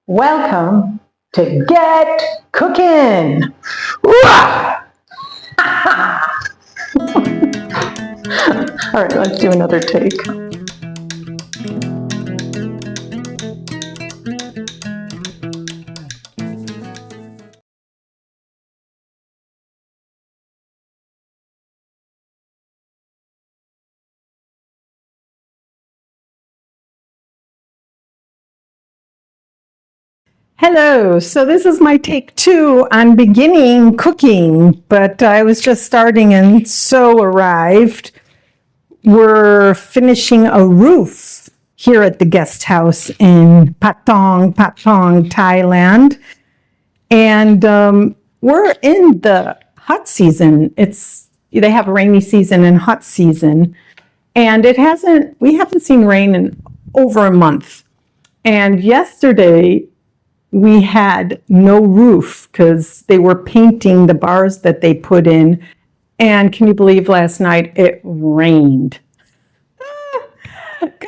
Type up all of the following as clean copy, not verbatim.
Welcome to Get Cookin'. All right, let's do another take. Hello, so this is my take 2 on beginning cooking, but I was just starting and so arrived. We're finishing a roof here at the guest house in Patong, Thailand. And we're in the hot season. They have a rainy season and hot season. And we haven't seen rain in over a month. And yesterday, we had no roof because they were painting the bars that they put in. And can you believe last night it rained?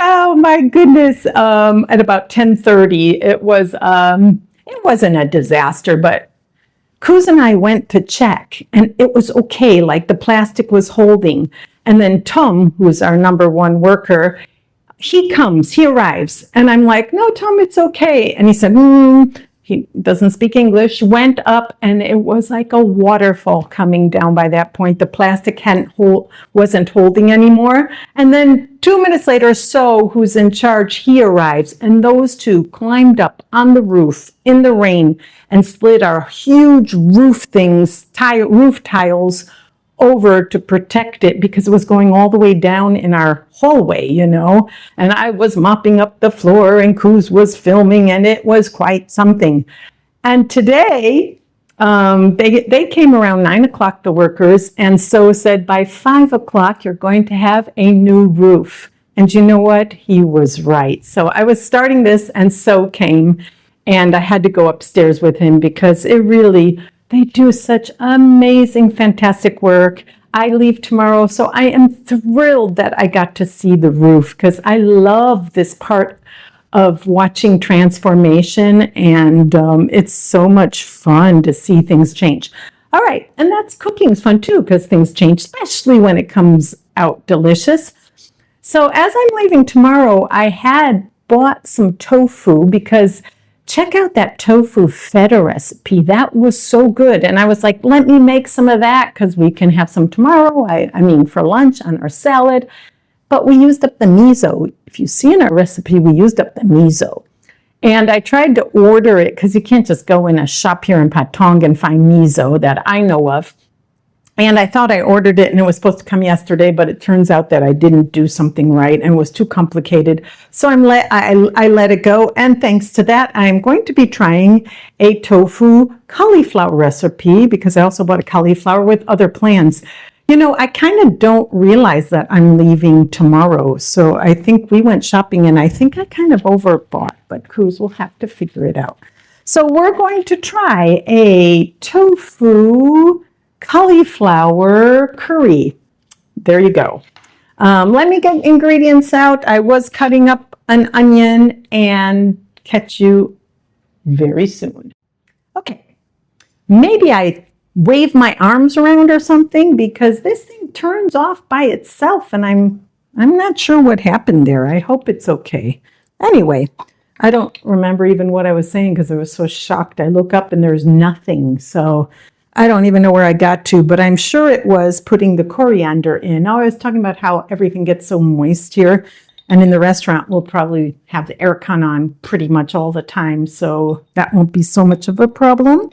Oh my goodness. At about 10:30, it wasn't a disaster, but Cruz and I went to check and it was okay. Like the plastic was holding. And then Tom, who's our number one worker, he arrives, and I'm like, no, Tom, it's okay. And he said, he doesn't speak English, went up, and it was like a waterfall coming down by that point. The plastic wasn't holding anymore. And then 2 minutes later, So, who's in charge, he arrives, and those two climbed up on the roof in the rain and slid our huge roof tiles over to protect it because it was going all the way down in our hallway, and I was mopping up the floor and Cruz was filming, and it was quite something. And today they came around 9 o'clock, the workers, and So said by 5 o'clock you're going to have a new roof. And you know what? He was right. So I was starting this, and So came, and I had to go upstairs with him because they do such amazing, fantastic work. I leave tomorrow, so I am thrilled that I got to see the roof because I love this part of watching transformation, and it's so much fun to see things change. All right, and that's cooking's fun too because things change, especially when it comes out delicious. So as I'm leaving tomorrow, I had bought some tofu because check out that tofu feta recipe. That was so good. And I was like, let me make some of that because we can have some tomorrow. I mean, for lunch on our salad. But we used up the miso. If you see in our recipe, we used up the miso. And I tried to order it because you can't just go in a shop here in Patong and find miso that I know of. And I thought I ordered it and it was supposed to come yesterday, but it turns out that I didn't do something right and it was too complicated. So I let it go. And thanks to that, I'm going to be trying a tofu cauliflower recipe because I also bought a cauliflower with other plans. I kind of don't realize that I'm leaving tomorrow. So I think we went shopping and I think I kind of overbought, but Cruz will have to figure it out. So we're going to try a tofu cauliflower curry. There you go. Let me get ingredients out. I was cutting up an onion and catch you very soon. Okay. Maybe I wave my arms around or something because this thing turns off by itself and I'm not sure what happened there. I hope it's okay. Anyway, I don't remember even what I was saying because I was so shocked. I look up and there's nothing. So I don't even know where I got to, but I'm sure it was putting the coriander in. Now I was talking about how everything gets so moist here, and in the restaurant we'll probably have the aircon on pretty much all the time, so that won't be so much of a problem.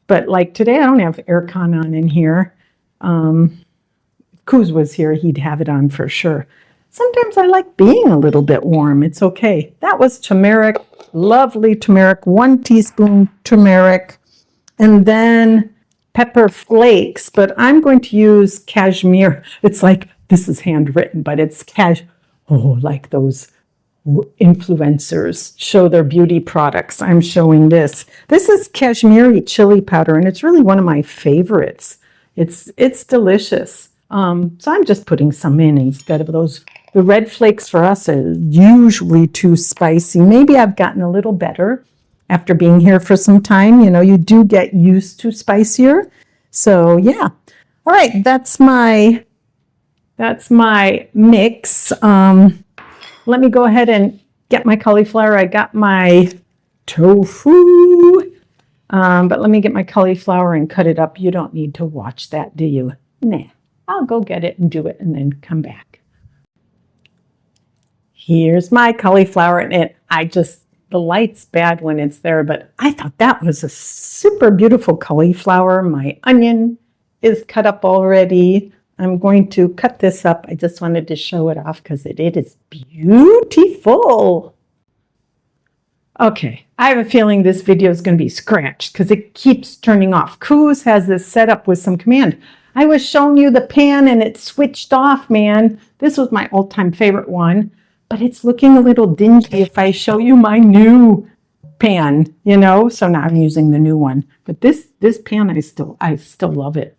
But like today, I don't have aircon on in here. If Kuz was here, he'd have it on for sure. Sometimes I like being a little bit warm. It's okay. That was turmeric, lovely turmeric, 1 teaspoon turmeric. And then pepper flakes, but I'm going to use cashmere. It's like, this is handwritten, but it's like those influencers show their beauty products. I'm showing this. This is cashmere chili powder, and it's really one of my favorites. It's delicious. So I'm just putting some in instead of those The red flakes for us are usually too spicy. Maybe I've gotten a little better after being here for some time. You know, you do get used to spicier. So yeah. All right, that's my mix. Let me go ahead and get my cauliflower. I got my tofu. But let me get my cauliflower and cut it up. You don't need to watch that, do you? Nah, I'll go get it and do it and then come back. Here's my cauliflower, and the light's bad when it's there, but I thought that was a super beautiful cauliflower. My onion is cut up already. I'm going to cut this up. I just wanted to show it off because it is beautiful. Okay, I have a feeling this video is going to be scratched because it keeps turning off. Coos has this set up with some command. I was showing you the pan and it switched off, man. This was my all-time favorite one, but it's looking a little dingy if I show you my new pan, you know? So now I'm using the new one. But this pan, I still love it.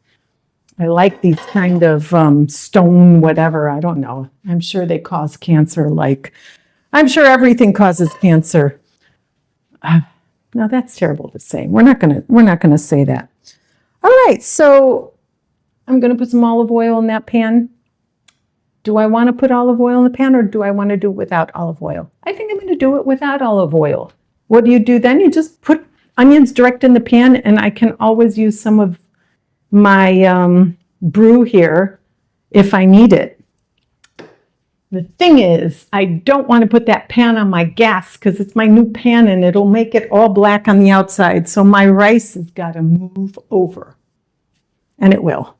I like these kind of stone whatever, I don't know. I'm sure they cause cancer, I'm sure everything causes cancer. No, that's terrible to say. We're not gonna say that. All right, so I'm gonna put some olive oil in that pan. Do I want to put olive oil in the pan or do I want to do it without olive oil? I think I'm going to do it without olive oil. What do you do then? You just put onions direct in the pan, and I can always use some of my brew here if I need it. The thing is, I don't want to put that pan on my gas because it's my new pan and it'll make it all black on the outside. So my rice has got to move over. And it will.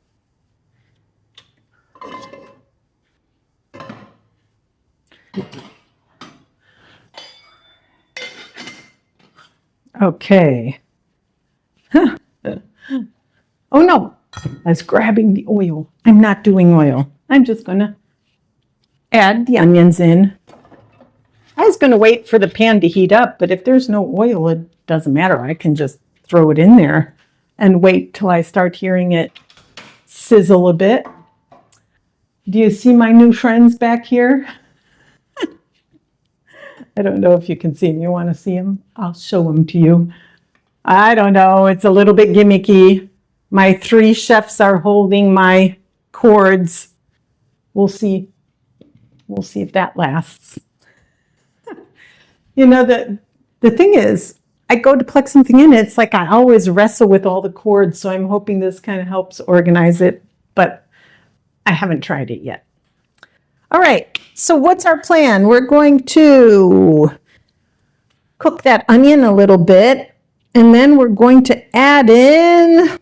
Okay. Huh. Oh no, I was grabbing the oil. I'm not doing oil. I'm just going to add the onions in. I was going to wait for the pan to heat up, but if there's no oil, it doesn't matter. I can just throw it in there and wait till I start hearing it sizzle a bit. Do you see my new friends back here? I don't know if you can see them. You want to see them? I'll show them to you. I don't know. It's a little bit gimmicky. My 3 chefs are holding my cords. We'll see. We'll see if that lasts. You know, the thing is, I go to plug something in, it's like I always wrestle with all the cords, so I'm hoping this kind of helps organize it, but I haven't tried it yet. All right, so what's our plan? We're going to cook that onion a little bit, and then we're going to add in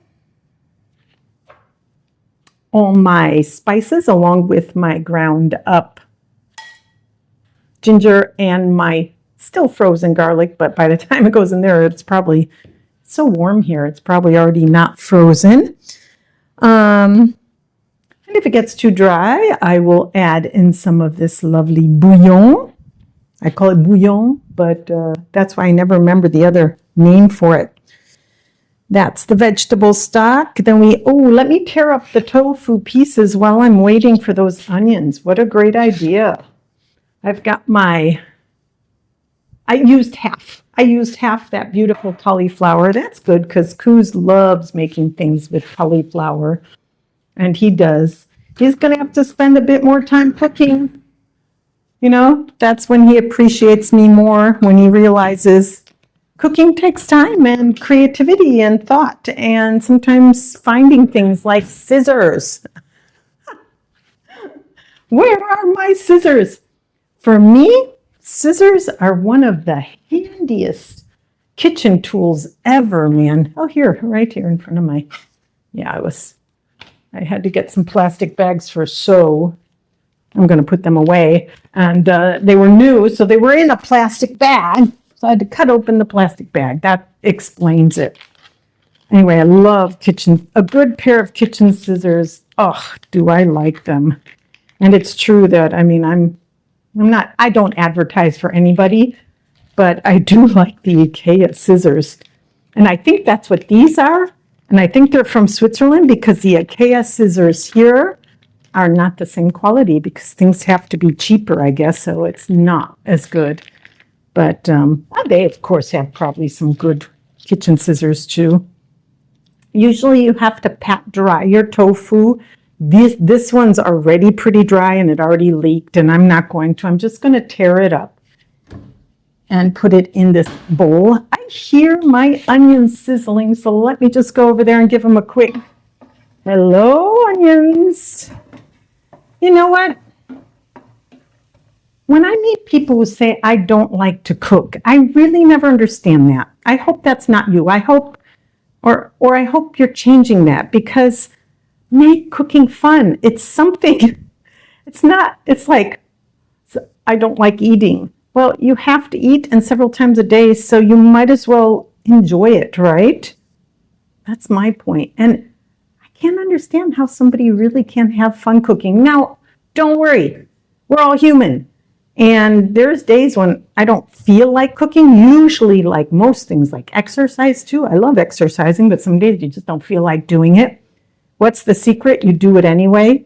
all my spices along with my ground up ginger and my still frozen garlic, but by the time it goes in there, it's probably so warm here, it's probably already not frozen. And if it gets too dry, I will add in some of this lovely bouillon. I call it bouillon, but that's why I never remember the other name for it. That's the vegetable stock. Then let me tear up the tofu pieces while I'm waiting for those onions. What a great idea. I've got I used half that beautiful cauliflower. That's good because Coos loves making things with cauliflower. And he does. He's going to have to spend a bit more time cooking. You know, that's when he appreciates me more, when he realizes cooking takes time and creativity and thought and sometimes finding things like scissors. Where are my scissors? For me, scissors are one of the handiest kitchen tools ever, man. Oh, here, right here in front of my, I had to get some plastic bags for so I'm going to put them away. And they were new, so they were in a plastic bag. So I had to cut open the plastic bag. That explains it. Anyway, I love a good pair of kitchen scissors. Oh, do I like them. And it's true that, I don't advertise for anybody, but I do like the IKEA scissors. And I think that's what these are. And I think they're from Switzerland because the IKEA scissors here are not the same quality because things have to be cheaper, I guess, so it's not as good. But they, of course, have probably some good kitchen scissors, too. Usually you have to pat dry your tofu. This one's already pretty dry and it already leaked, and I'm not going to. I'm just going to tear it up and put it in this bowl. I hear my onions sizzling, so let me just go over there and give them a quick hello, onions. You know what? When I meet people who say I don't like to cook, I really never understand that. I hope that's not you. I hope, or I hope you're changing that, because make cooking fun. It's something, it's not, it's like, I don't like eating. Well, you have to eat, and several times a day, so you might as well enjoy it, right? That's my point. And I can't understand how somebody really can have fun cooking. Now, don't worry. We're all human. And there's days when I don't feel like cooking, usually like most things, like exercise too. I love exercising, but some days you just don't feel like doing it. What's the secret? You do it anyway.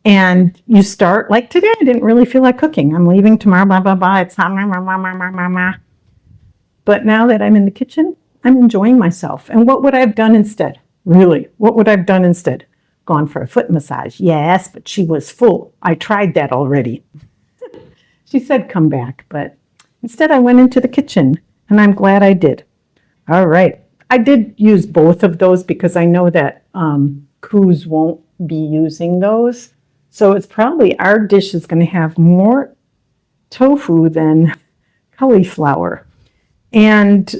And you start, like today, I didn't really feel like cooking. I'm leaving tomorrow, blah, blah, blah. It's not, but now that I'm in the kitchen, I'm enjoying myself. And what would I have done instead? Really, what would I have done instead? Gone for a foot massage. Yes, but she was full. I tried that already. She said, come back, but instead I went into the kitchen, and I'm glad I did. All right. I did use both of those because I know that Coos won't be using those. So it's probably, our dish is going to have more tofu than cauliflower. And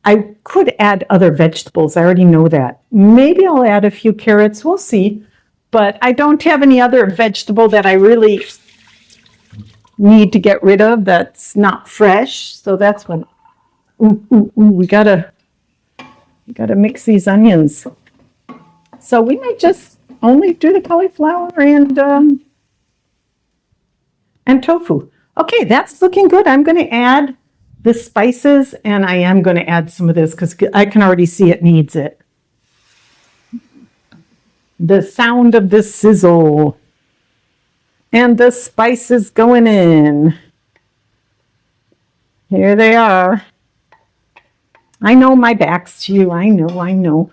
I could add other vegetables. I already know that. Maybe I'll add a few carrots. We'll see. But I don't have any other vegetable that I really need to get rid of that's not fresh. So that's what, we gotta mix these onions. So we might just only do the cauliflower and tofu. Okay, that's looking good. I'm going to add the spices, and I am going to add some of this because I can already see it needs it. The sound of the sizzle. And the spices going in. Here they are. I know my back's to you. I know.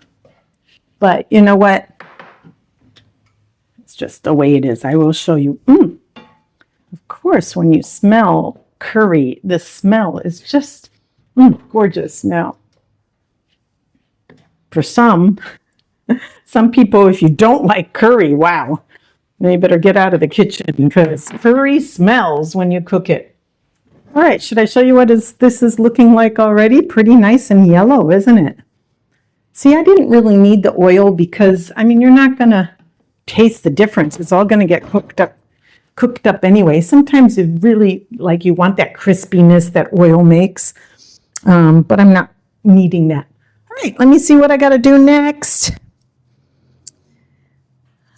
But you know what? It's just the way it is. I will show you. Of course, when you smell curry, the smell is just gorgeous. Now, for some people, if you don't like curry, wow. Now you better get out of the kitchen because curry smells when you cook it. All right, should I show you what this is looking like already? Pretty nice and yellow, isn't it? See, I didn't really need the oil because, I mean, you're not going to taste the difference. It's all going to get cooked up anyway. Sometimes it really, like, you want that crispiness that oil makes, but I'm not needing that. All right, let me see what I got to do next.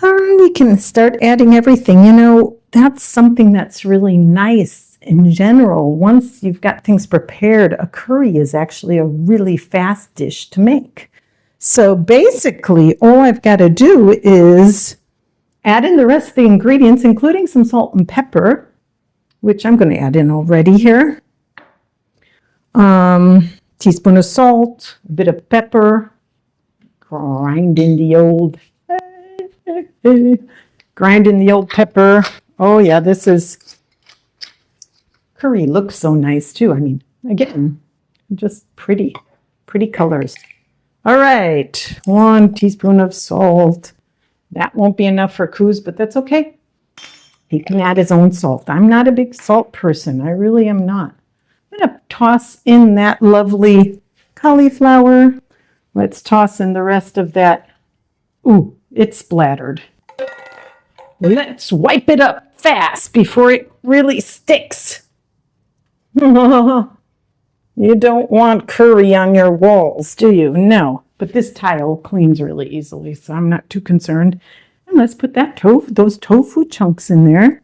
We can start adding everything. You know, that's something that's really nice in general. Once you've got things prepared, a curry is actually a really fast dish to make. So basically, all I've got to do is add in the rest of the ingredients, including some salt and pepper, which I'm going to add in already here. Teaspoon of salt, a bit of pepper, grinding the old pepper. Oh yeah, this is curry. Looks so nice too. I mean, again, just pretty colors. All right, 1 teaspoon of salt. That won't be enough for Coos, but that's okay. He can add his own salt. I'm not a big salt person. I really am not. I'm going to toss in that lovely cauliflower. Let's toss in the rest of that. Ooh, it's splattered. Let's wipe it up fast before it really sticks. You don't want curry on your walls, do you? No, but this tile cleans really easily, so I'm not too concerned. And let's put those tofu chunks in there.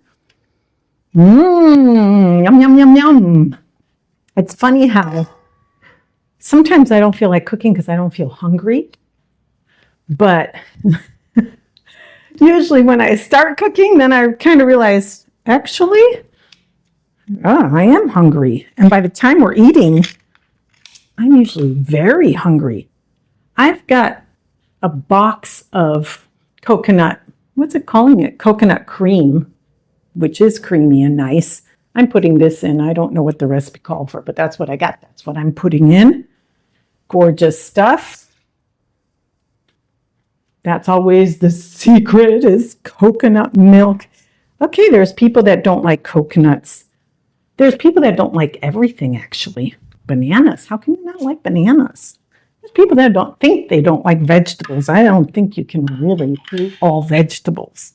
Yum, yum, yum, yum. It's funny how sometimes I don't feel like cooking because I don't feel hungry. But Usually when I start cooking, then I kind of realize, actually, I am hungry. And by the time we're eating, I'm usually very hungry. I've got a box of coconut, what's it calling it? Coconut cream, which is creamy and nice. I'm putting this in. I don't know what the recipe called for, but that's what I got. That's what I'm putting in. Gorgeous stuff. That's always the secret, is coconut milk. Okay, there's people that don't like coconuts. There's people that don't like everything, actually. Bananas. How can you not like bananas? There's people that don't think they don't like vegetables. I don't think you can really eat all vegetables.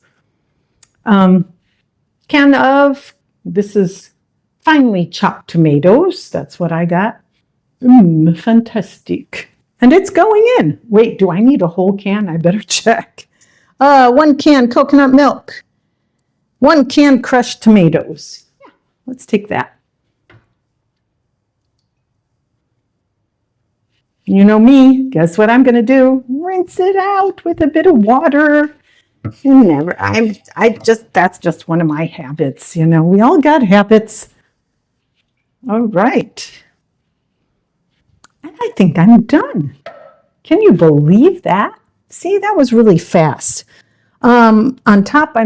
Can of, this is finely chopped tomatoes. That's what I got. Fantastic. And it's going in. Wait, do I need a whole can? I better check. 1 can coconut milk. 1 can crushed tomatoes. Yeah, let's take that. You know me, guess what I'm going to do? Rinse it out with a bit of water. That's just one of my habits. You know, we all got habits. All right. And I think I'm done. Can you believe that? See, that was really fast. On top,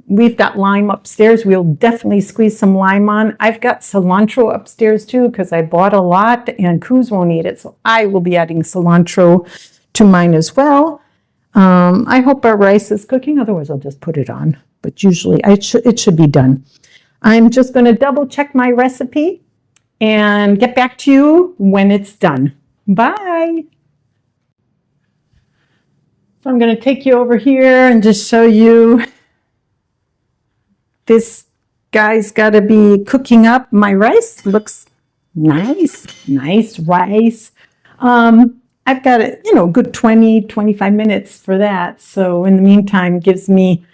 we've got lime upstairs. We'll definitely squeeze some lime on. I've got cilantro upstairs too, because I bought a lot and Coos won't eat it. So I will be adding cilantro to mine as well. I hope our rice is cooking. Otherwise, I'll just put it on. But usually it should be done. I'm just going to double check my recipe and get back to you when it's done. Bye. So I'm going to take you over here and just show you. This guy's got to be cooking up. My rice looks nice rice. I've got a good 20-25 minutes for that. So in the meantime, gives me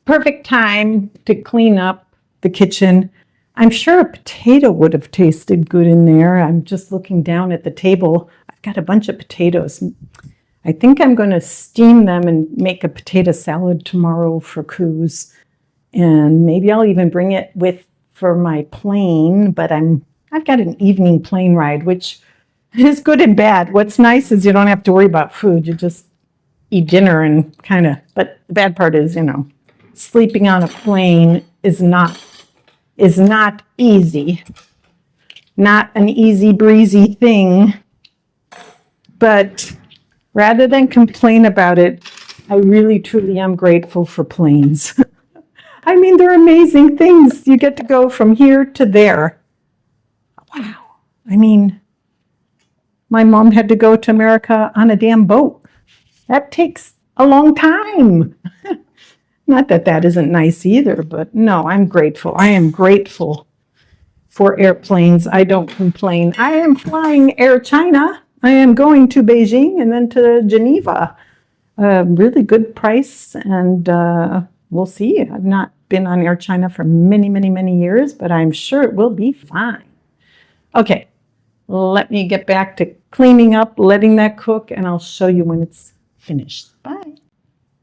perfect time to clean up the kitchen. I'm sure a potato would have tasted good in there. I'm just looking down at the table. I've got a bunch of potatoes. I think I'm going to steam them and make a potato salad tomorrow for Coos. And maybe I'll even bring it for my plane, but I've got an evening plane ride, which is good and bad. What's nice is you don't have to worry about food. You just eat dinner but the bad part is, sleeping on a plane is not easy. Not an easy breezy thing. But rather than complain about it, I really truly am grateful for planes. I mean, they're amazing things. You get to go from here to there. Wow. I mean, my mom had to go to America on a damn boat. That takes a long time. Not that that isn't nice either, but no, I'm grateful. I am grateful for airplanes. I don't complain. I am flying Air China. I am going to Beijing and then to Geneva. Really good price, and we'll see. I've not been on Air China for many, many, many years, but I'm sure it will be fine. Okay, let me get back to cleaning up, letting that cook, and I'll show you when it's finished. Bye.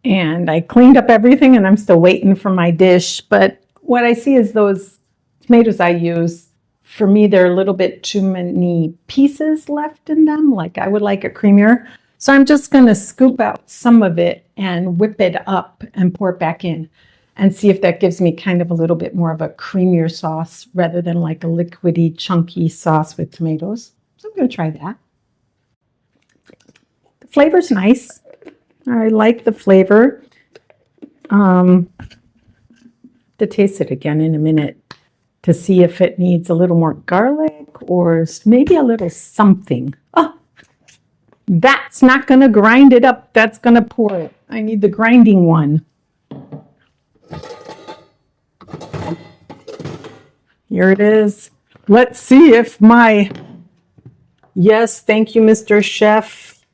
And I cleaned up everything, and I'm still waiting for my dish, but what I see is those tomatoes I use, for me, there are a little bit too many pieces left in them. Like I would like it creamier. So I'm just going to scoop out some of it and whip it up and pour it back in and see if that gives me kind of a little bit more of a creamier sauce rather than like a liquidy, chunky sauce with tomatoes. So I'm going to try that. The flavor's nice. I like the flavor. To taste it again in a minute to see if it needs a little more garlic or maybe a little something. Oh, that's not going to grind it up. That's going to pour it. I need the grinding one. Here it is. Let's see if yes, thank you, Mr. Chef.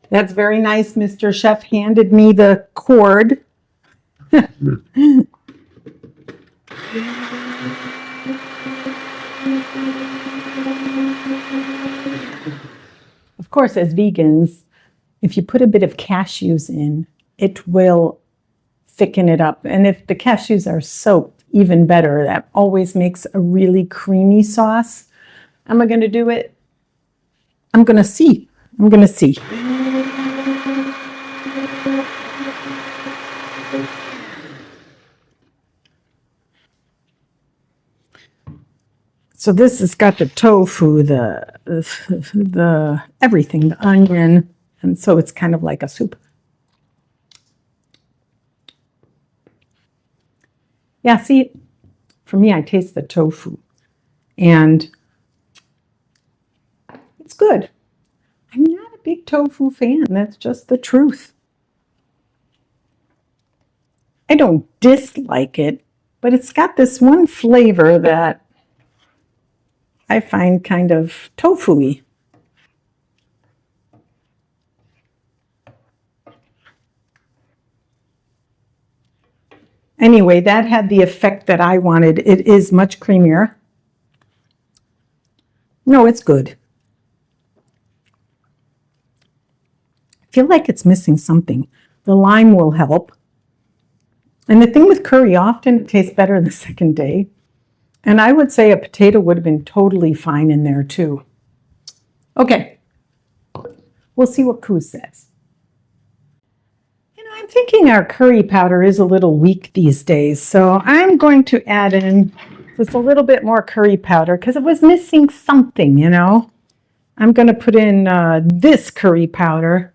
That's very nice. Mr. Chef handed me the cord. Of course, as vegans, if you put a bit of cashews in, it will thicken it up. And if the cashews are soaked, even better. That always makes a really creamy sauce. Am I going to do it? I'm going to see. I'm going to see. So this has got the tofu, the everything, the onion, and so it's kind of like a soup. Yeah, see, for me, I taste the tofu, and it's good. I'm not a big tofu fan. That's just the truth. I don't dislike it, but it's got this one flavor that I find kind of tofu-y. Anyway, that had the effect that I wanted. It is much creamier. No, it's good. I feel like it's missing something. The lime will help. And the thing with curry, often it tastes better the second day. And I would say a potato would have been totally fine in there too. Okay, we'll see what Koo says. You know, I'm thinking our curry powder is a little weak these days, so I'm going to add in just a little bit more curry powder because it was missing something, you know. I'm going to put in this curry powder.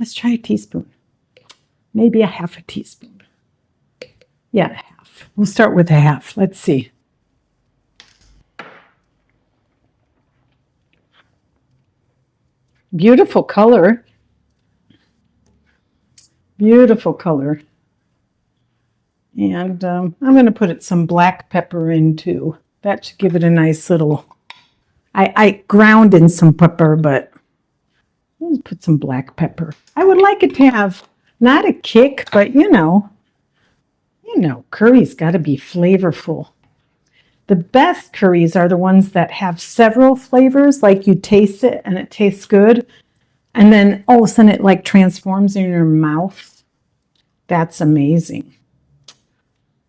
Let's try a teaspoon, maybe a half a teaspoon. Yeah, a half. We'll start with a half. Let's see. Beautiful color. Beautiful color. And I'm going to put some black pepper in too. That should give it a nice little... I ground in some pepper, but let's put some black pepper. I would like it to have not a kick, but you know, curry's got to be flavorful. The best curries are the ones that have several flavors, like you taste it and it tastes good, and then all of a sudden it like transforms in your mouth. That's amazing.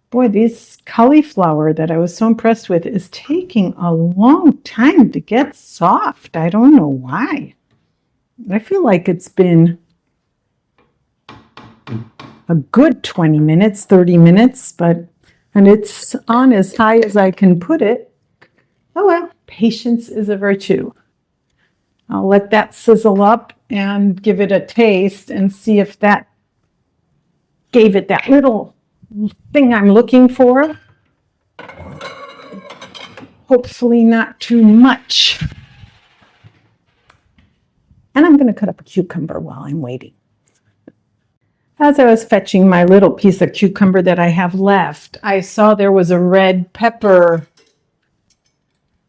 Boy, this cauliflower that I was so impressed with is taking a long time to get soft. I don't know why. I feel like it's been a good 20 minutes, 30 minutes, and it's on as high as I can put it. Oh well, patience is a virtue. I'll let that sizzle up and give it a taste and see if that gave it that little thing I'm looking for. Hopefully not too much. And I'm going to cut up a cucumber while I'm waiting. As I was fetching my little piece of cucumber that I have left, I saw there was a red pepper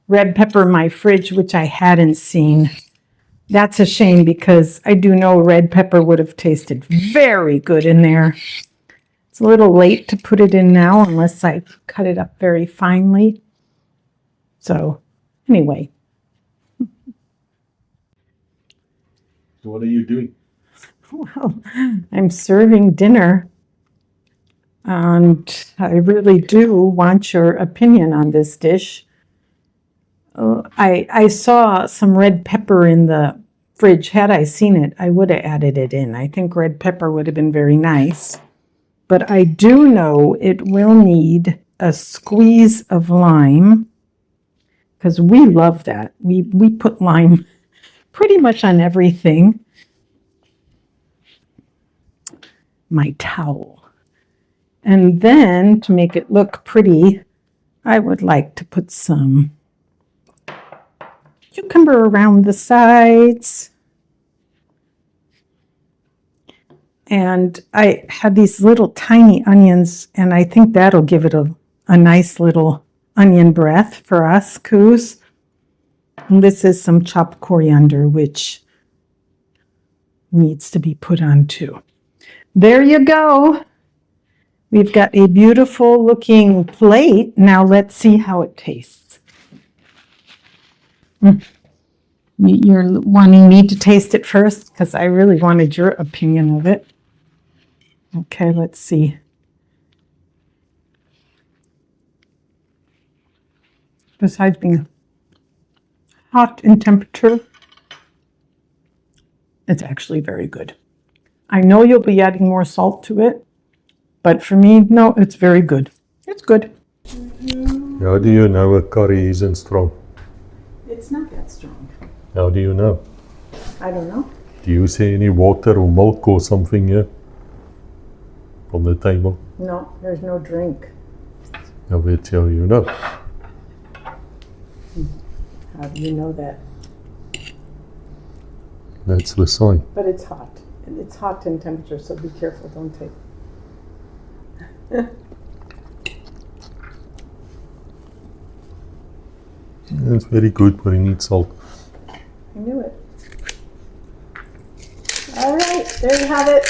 in my fridge, which I hadn't seen. That's a shame because I do know red pepper would have tasted very good in there. It's a little late to put it in now unless I cut it up very finely. So anyway. So what are you doing? Well, I'm serving dinner, and I really do want your opinion on this dish. I saw some red pepper in the fridge. Had I seen it, I would have added it in. I think red pepper would have been very nice. But I do know it will need a squeeze of lime, because we love that. We put lime pretty much on everything. My towel. And then to make it look pretty, I would like to put some cucumber around the sides. And I had these little tiny onions, and I think that'll give it a nice little onion breath for us, Coos. And this is some chopped coriander, which needs to be put on too. There you go. We've got a beautiful looking plate. Now let's see how it tastes. You're wanting me to taste it first because I really wanted your opinion of it. Okay, let's see. besides being hot in temperature, it's actually very good. I know you'll be adding more salt to it, but for me, no, it's very good. It's good. How do you know a curry isn't strong? It's not that strong. How do you know? I don't know. Do you see any water or milk or something here on the table? No, there's no drink. Now that's how you know. How do you know that? That's the sign. But it's hot. It's hot in temperature, so be careful. Don't take. It's very good, but it needs salt. I knew it. All right, there you have it.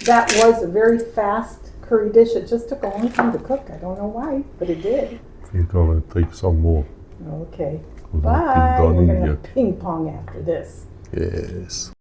That was a very fast curry dish. It just took a long time to cook. I don't know why, but it did. I think I'm going to take some more. Okay. We'll Bye. done We're in going to here. have ping pong after this. Yes.